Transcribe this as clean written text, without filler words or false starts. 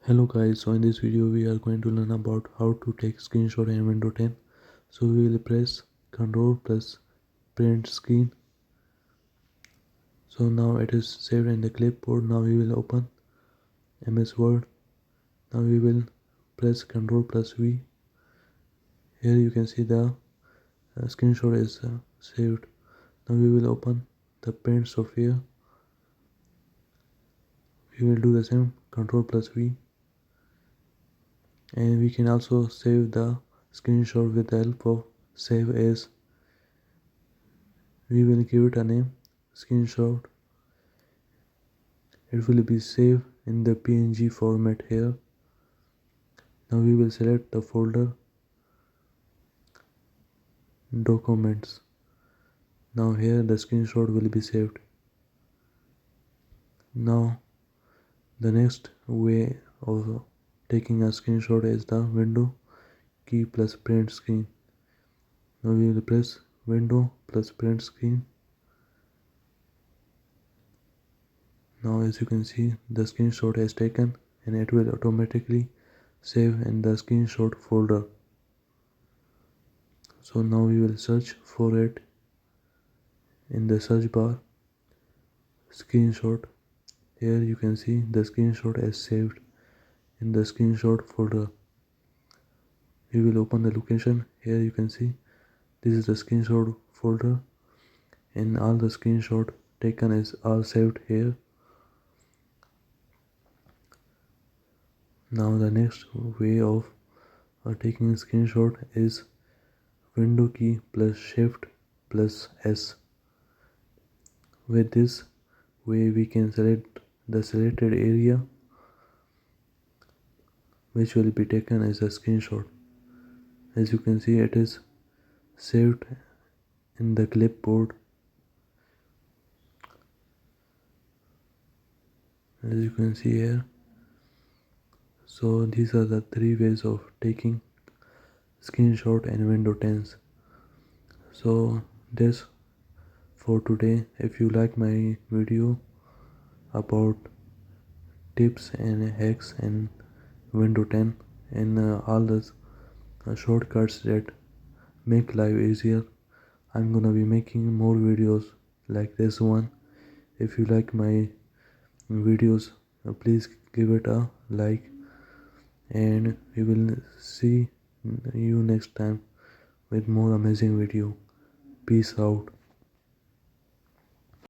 Hello guys, so in this video we are going to learn about how to take screenshot in Windows 10. So we will press Ctrl plus print screen. So now it is saved in the clipboard. Now we will open MS Word. Now we will press Ctrl plus V. Here you can see the screenshot is saved. Now we will open the print software. We will do the same, Ctrl plus V. And we can also save the screenshot with the help of save as. We will give it a name, screenshot. It will be saved in the PNG format here. Now we will select the folder documents. Now here the screenshot will be saved. Now the next way of taking a screenshot is the window key plus print screen. Now we will press window plus print screen. Now as you can see, the screenshot is taken and it will automatically save in the screenshot folder. So now we will search for it in the search bar, screenshot. Here you can see the screenshot is saved in the screenshot folder. We will open the location. Here you can see this is the screenshot folder and all the screenshot taken is all saved here. Now the next way of taking a screenshot is window key plus shift plus S. With this way we can select the selected area which will be taken as a screenshot. As you can see, it is saved in the clipboard. As you can see here. So these are the three ways of taking screenshot in Windows 10. So this for today. If you like my video about tips and hacks in Windows 10 and all the shortcuts that make life easier, I'm gonna be making more videos like this one. If you like my videos, please give it a like, and we will see you next time with more amazing video. Peace out.